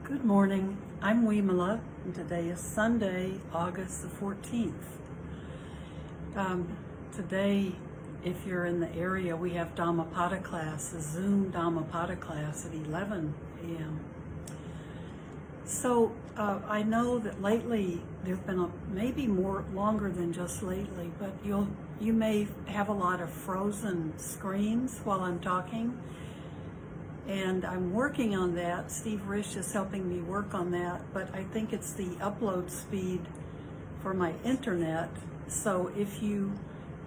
Good morning. I'm Vimala, and today is Sunday, August the 14th. Today, if you're in the area, we have Dhammapada class, a Zoom Dhammapada class at 11 a.m. So I know that lately there've been maybe more longer than just lately, but you may have a lot of frozen screens while I'm talking. And I'm working on that. Steve Risch is helping me work on that, but I think it's the upload speed for my internet. So if you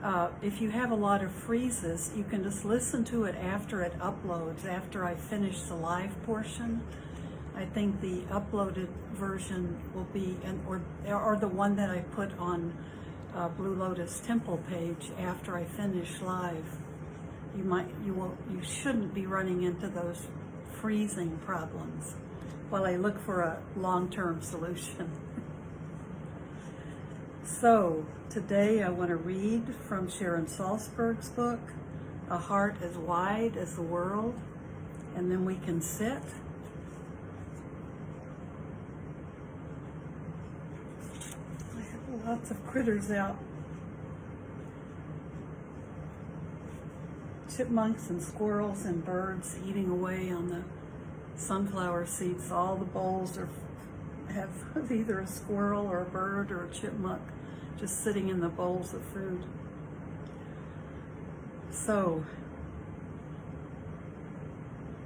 have a lot of freezes, you can just listen to it after it uploads, after I finish the live portion. I think the uploaded version will be, or the one that I put on Blue Lotus Temple page after I finish live. You shouldn't be running into those freezing problems while I look for a long-term solution. So today I want to read from Sharon Salzberg's book, A Heart as Wide as the World, and then we can sit. I have lots of critters out. Chipmunks and squirrels and birds eating away on the sunflower seeds. All the bowls have either a squirrel or a bird or a chipmunk just sitting in the bowls of food. So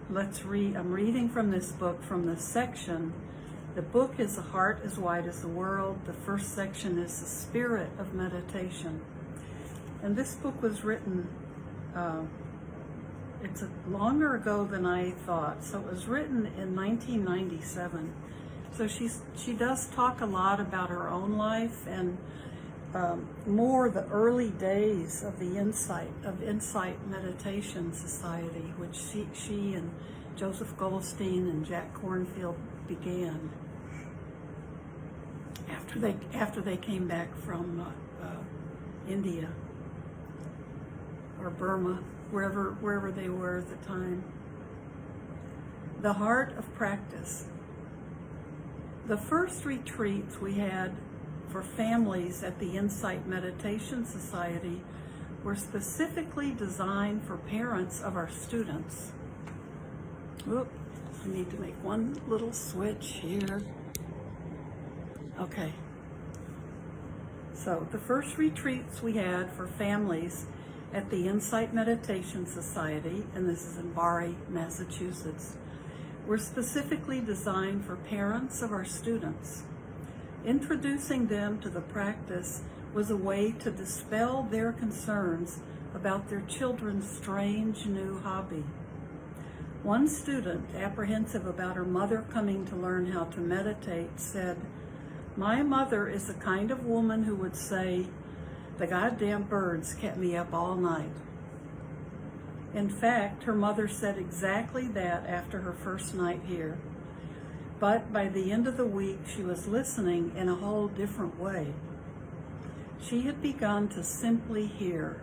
let's read. I'm reading from this book, from the section. The book is A Heart as Wide as the World. The first section is The Spirit of Meditation. And this book was written it's longer ago than I thought. So it was written in 1997. So she does talk a lot about her own life and more the early days of the Insight Meditation Society, which she and Joseph Goldstein and Jack Kornfield began after they came back from India or Burma, wherever they were at the time. The Heart of Practice. The first retreats we had for families at the Insight Meditation Society were specifically designed for parents of our students. Oop, I need to make one little switch here. Okay. So the first retreats we had for families at the Insight Meditation Society, and this is in Barre, Massachusetts, were specifically designed for parents of our students. Introducing them to the practice was a way to dispel their concerns about their children's strange new hobby. One student, apprehensive about her mother coming to learn how to meditate, said, "My mother is the kind of woman who would say, 'The goddamn birds kept me up all night.'" In fact, her mother said exactly that after her first night here. But by the end of the week, she was listening in a whole different way. She had begun to simply hear,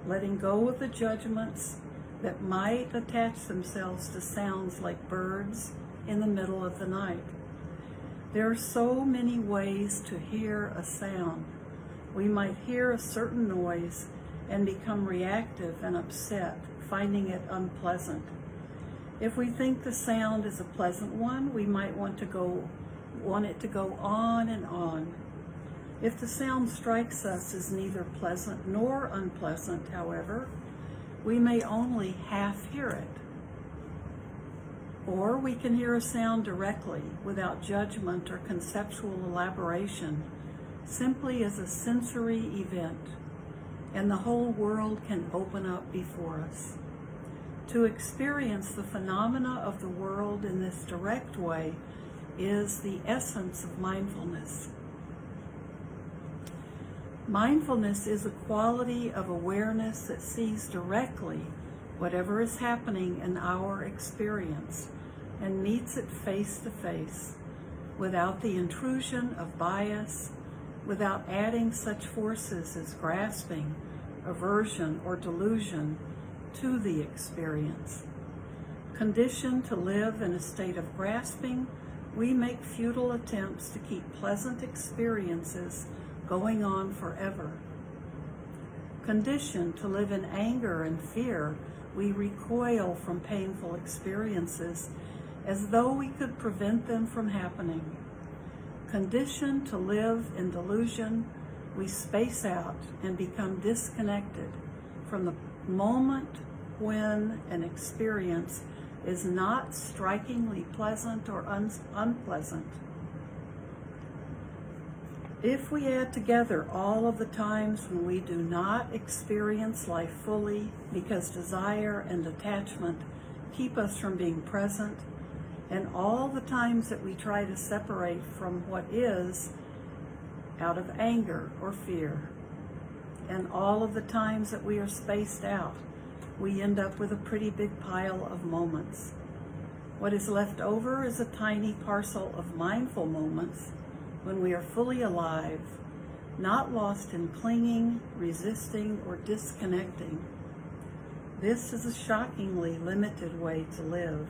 letting go of the judgments that might attach themselves to sounds like birds in the middle of the night. There are so many ways to hear a sound. We might hear a certain noise and become reactive and upset, finding it unpleasant. If we think the sound is a pleasant one, we might want it to go on and on. If the sound strikes us as neither pleasant nor unpleasant, however, we may only half hear it. Or we can hear a sound directly, without judgment or conceptual elaboration, simply as a sensory event, and the whole world can open up before us. To experience the phenomena of the world in this direct way is the essence of mindfulness. Mindfulness is a quality of awareness that sees directly whatever is happening in our experience and meets it face to face, without the intrusion of bias, without adding such forces as grasping, aversion, or delusion to the experience. Conditioned to live in a state of grasping, we make futile attempts to keep pleasant experiences going on forever. Conditioned to live in anger and fear, we recoil from painful experiences as though we could prevent them from happening. Conditioned to live in delusion, we space out and become disconnected from the moment when an experience is not strikingly pleasant or unpleasant. If we add together all of the times when we do not experience life fully because desire and attachment keep us from being present, and all the times that we try to separate from what is out of anger or fear, and all of the times that we are spaced out, we end up with a pretty big pile of moments. What is left over is a tiny parcel of mindful moments when we are fully alive, not lost in clinging, resisting, or disconnecting. This is a shockingly limited way to live.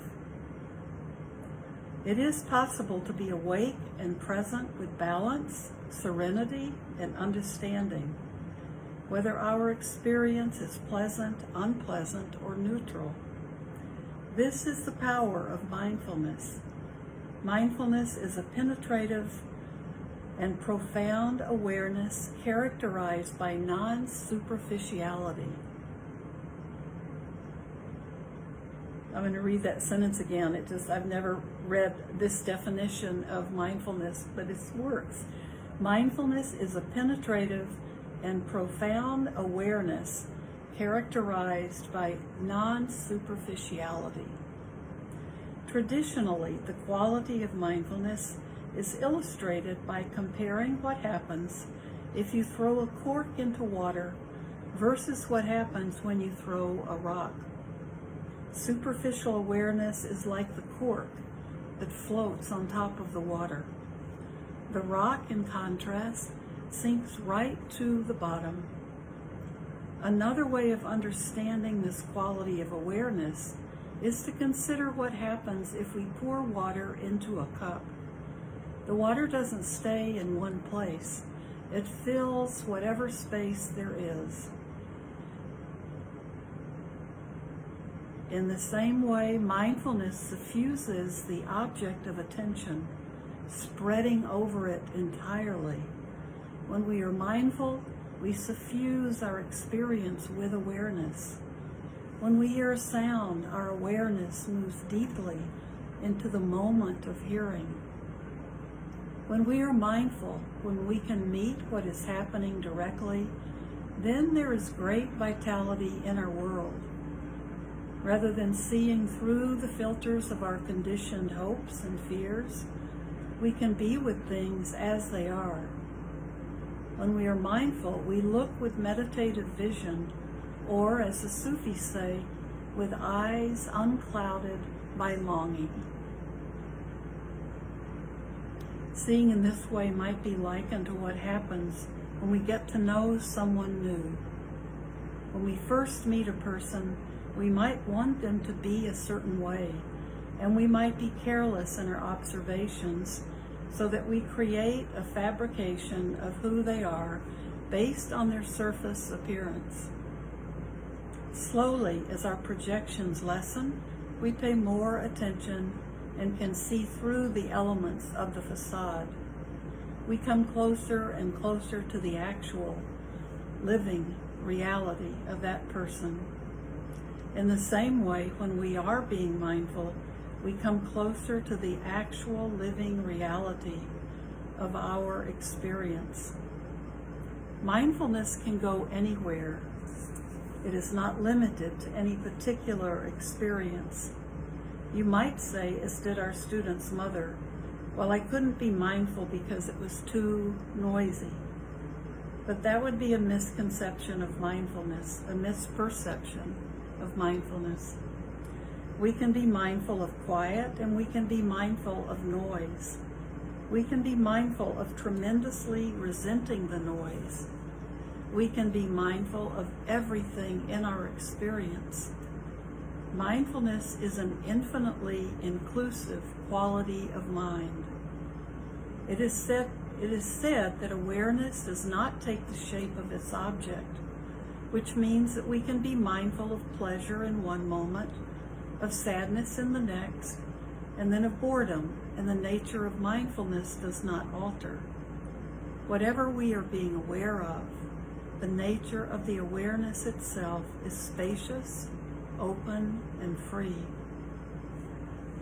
It is possible to be awake and present with balance, serenity, and understanding, whether our experience is pleasant, unpleasant, or neutral. This is the power of mindfulness. Mindfulness is a penetrative and profound awareness characterized by non-superficiality. I'm going to read that sentence again. I've never read this definition of mindfulness, but it works. Mindfulness is a penetrative and profound awareness characterized by non-superficiality. Traditionally, the quality of mindfulness is illustrated by comparing what happens if you throw a cork into water versus what happens when you throw a rock. Superficial awareness is like the cork that floats on top of the water. The rock, in contrast, sinks right to the bottom. Another way of understanding this quality of awareness is to consider what happens if we pour water into a cup. The water doesn't stay in one place. It fills whatever space there is. In the same way, mindfulness suffuses the object of attention, spreading over it entirely. When we are mindful, we suffuse our experience with awareness. When we hear a sound, our awareness moves deeply into the moment of hearing. When we are mindful, when we can meet what is happening directly, then there is great vitality in our world. Rather than seeing through the filters of our conditioned hopes and fears, we can be with things as they are. When we are mindful, we look with meditative vision, or as the Sufis say, with eyes unclouded by longing. Seeing in this way might be likened to what happens when we get to know someone new. When we first meet a person, we might want them to be a certain way, and we might be careless in our observations so that we create a fabrication of who they are based on their surface appearance. Slowly, as our projections lessen, we pay more attention and can see through the elements of the facade. We come closer and closer to the actual, living reality of that person. In the same way, when we are being mindful, we come closer to the actual living reality of our experience. Mindfulness can go anywhere. It is not limited to any particular experience. You might say, as did our student's mother, well, I couldn't be mindful because it was too noisy. But that would be a misconception of mindfulness, a misperception of mindfulness. We can be mindful of quiet, and we can be mindful of noise. We can be mindful of tremendously resenting the noise. We can be mindful of everything in our experience. Mindfulness is an infinitely inclusive quality of mind. It is said that awareness does not take the shape of its object, which means that we can be mindful of pleasure in one moment, of sadness in the next, and then of boredom, and the nature of mindfulness does not alter. Whatever we are being aware of, the nature of the awareness itself is spacious, open, and free.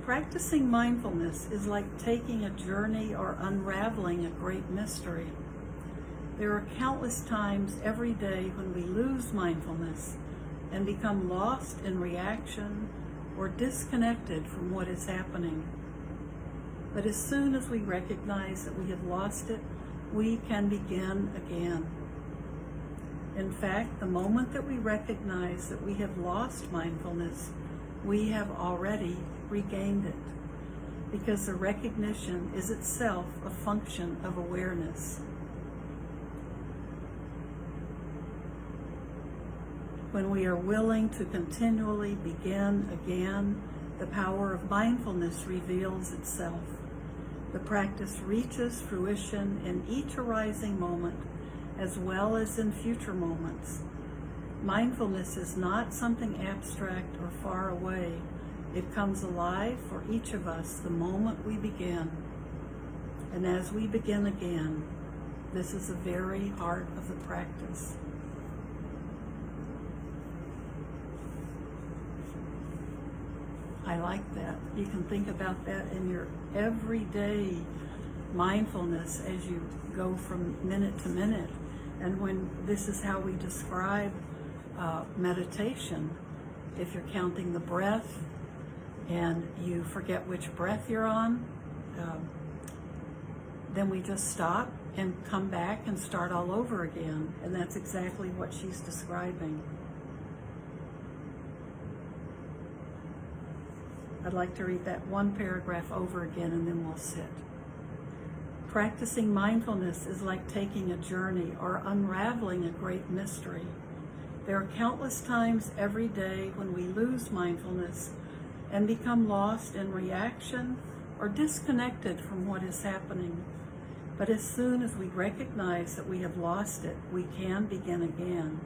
Practicing mindfulness is like taking a journey or unraveling a great mystery. There are countless times every day when we lose mindfulness and become lost in reaction or disconnected from what is happening. But as soon as we recognize that we have lost it, we can begin again. In fact, the moment that we recognize that we have lost mindfulness, we have already regained it, because the recognition is itself a function of awareness. When we are willing to continually begin again, the power of mindfulness reveals itself. The practice reaches fruition in each arising moment, as well as in future moments. Mindfulness is not something abstract or far away. It comes alive for each of us the moment we begin. And as we begin again, this is the very heart of the practice. I like that. You can think about that in your everyday mindfulness as you go from minute to minute. And when this is how we describe meditation, if you're counting the breath and you forget which breath you're on, then we just stop and come back and start all over again. And that's exactly what she's describing. I'd like to read that one paragraph over again and then we'll sit. Practicing mindfulness is like taking a journey or unraveling a great mystery. There are countless times every day when we lose mindfulness and become lost in reaction or disconnected from what is happening. But as soon as we recognize that we have lost it, we can begin again.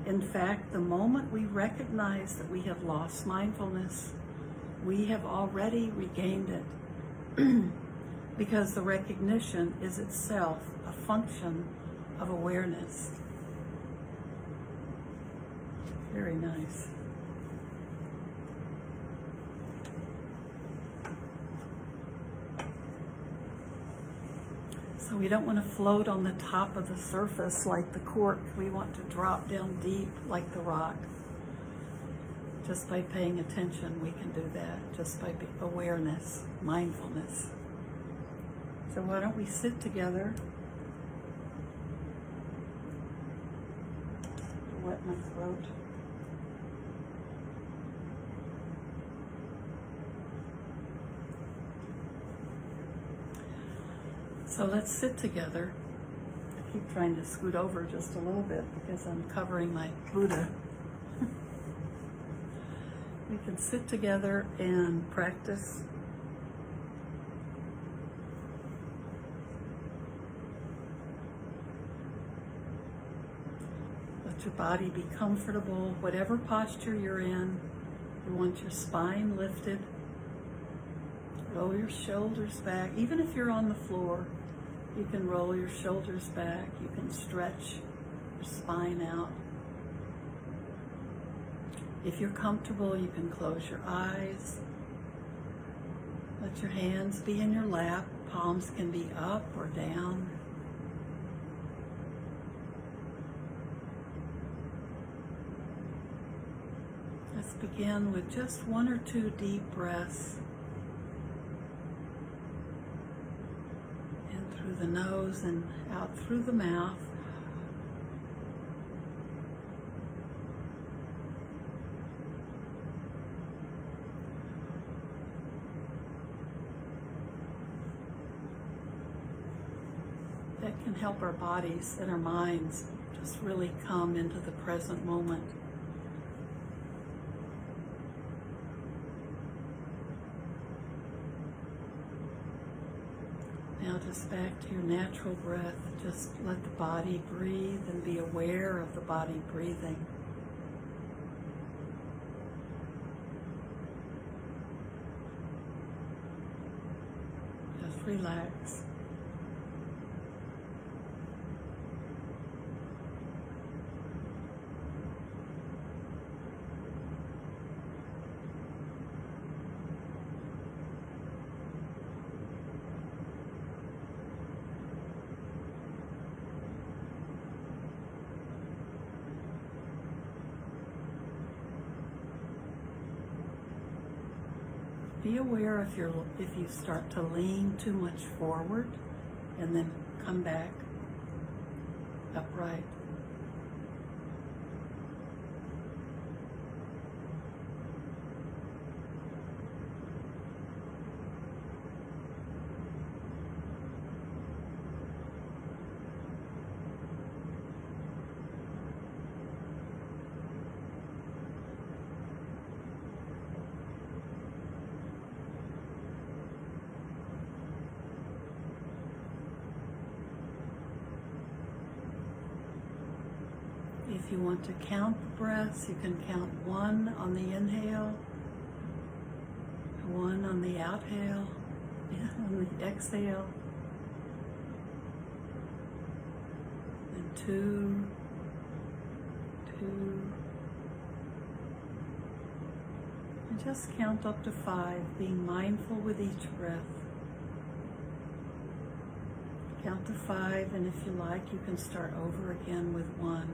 In fact, the moment we recognize that we have lost mindfulness, we have already regained it, because the recognition is itself a function of awareness. Very nice. So we don't want to float on the top of the surface like the cork. We want to drop down deep like the rock. Just by paying attention, we can do that. Just by awareness, mindfulness. So why don't we sit together? Wet my throat. So let's sit together. I keep trying to scoot over just a little bit because I'm covering my Buddha. We can sit together and practice. Let your body be comfortable, whatever posture you're in. You want your spine lifted. Roll your shoulders back. Even if you're on the floor, you can roll your shoulders back. You can stretch your spine out. If you're comfortable, you can close your eyes. Let your hands be in your lap. Palms can be up or down. Let's begin with just 1 or 2 deep breaths. In through the nose and out through the mouth. That can help our bodies and our minds just really come into the present moment. Now just back to your natural breath. Just let the body breathe and be aware of the body breathing. Just relax. Be aware if you start to lean too much forward and then come back upright. If you want to count the breaths, you can count 1 on the inhale, 1 on the outhale, on the exhale, and 2, 2, and just count up to 5, being mindful with each breath. Count to 5, and if you like, you can start over again with 1.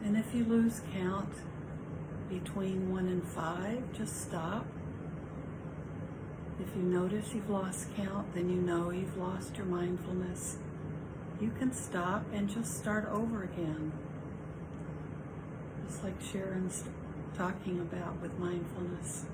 And if you lose count between 1 and 5, just stop. If you notice you've lost count, then you know you've lost your mindfulness. You can stop and just start over again. Just like Sharon's talking about with mindfulness.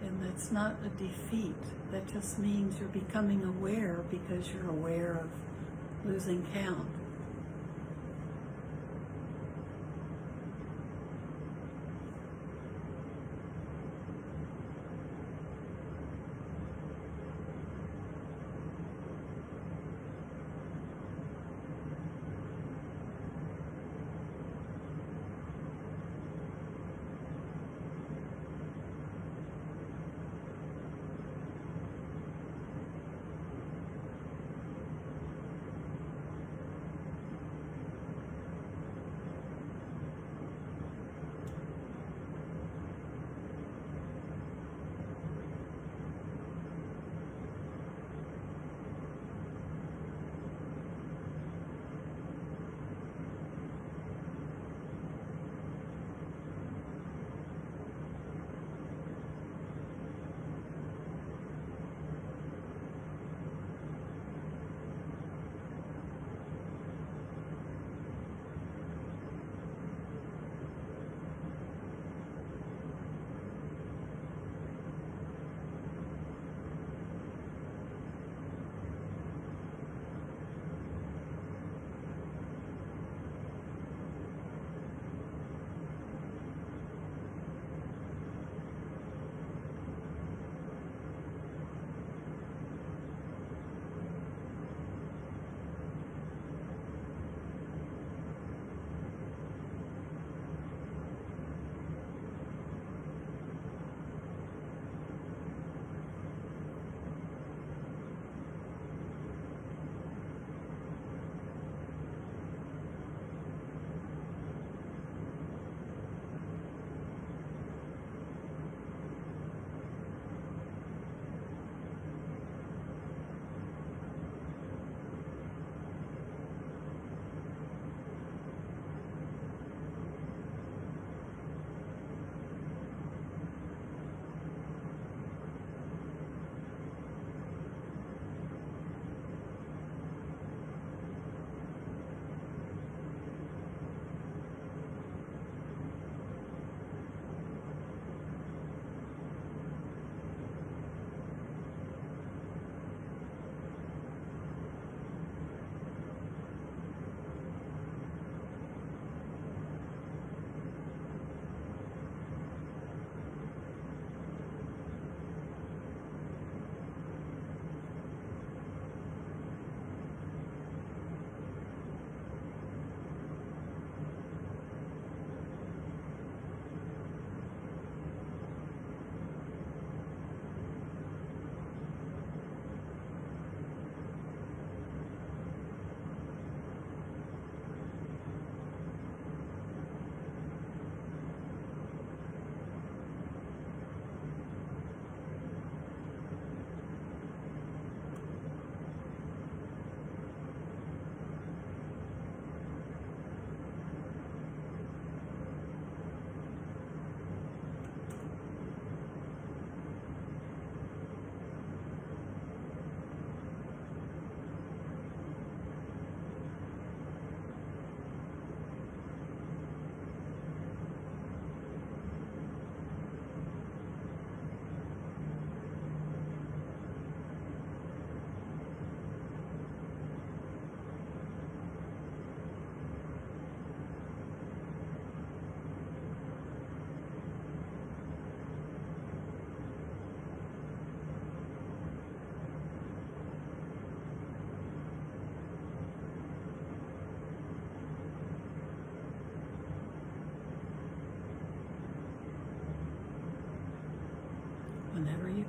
And that's not a defeat. That just means you're becoming aware because you're aware of losing count.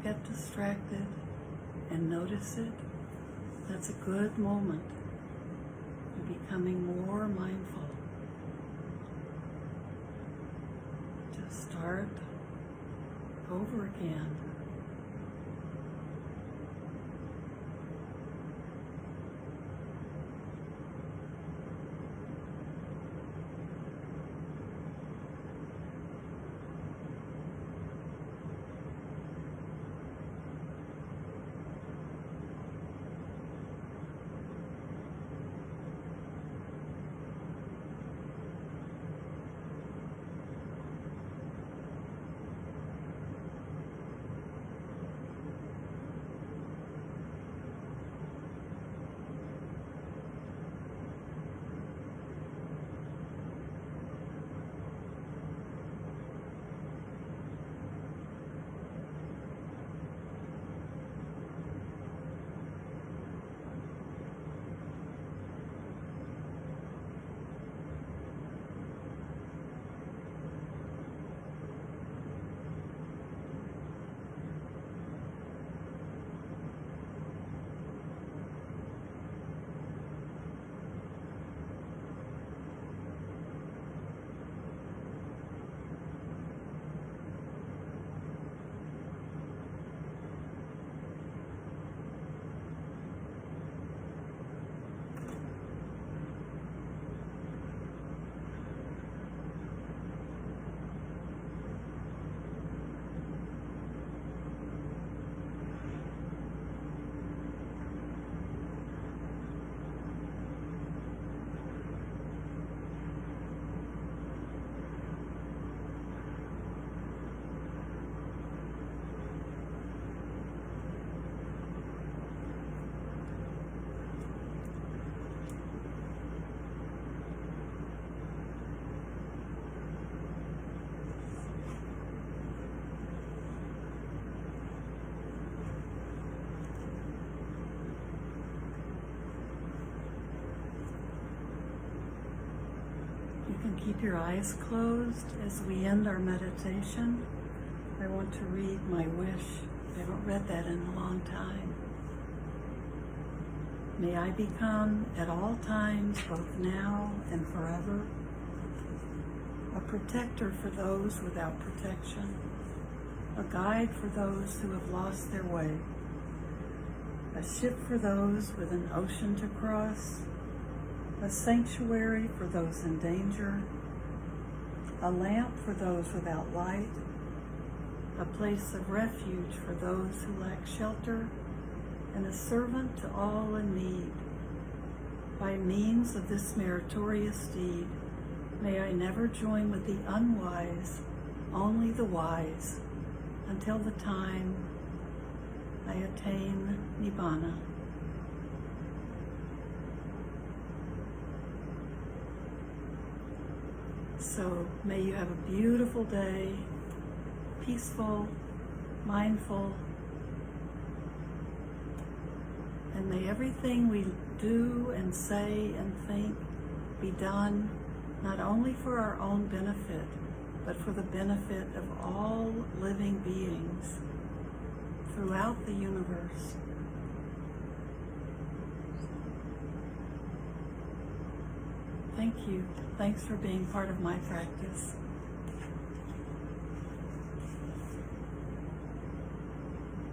get distracted and notice it, that's a good moment. You're becoming more mindful. Just start over again. You can keep your eyes closed as we end our meditation. I want to read my wish. I haven't read that in a long time. May I become at all times, both now and forever, a protector for those without protection, a guide for those who have lost their way, a ship for those with an ocean to cross, a sanctuary for those in danger, a lamp for those without light, a place of refuge for those who lack shelter, and a servant to all in need. By means of this meritorious deed, may I never join with the unwise, only the wise, until the time I attain Nibbana. So may you have a beautiful day, peaceful, mindful, and may everything we do and say and think be done not only for our own benefit, but for the benefit of all living beings throughout the universe. Thank you. Thanks for being part of my practice.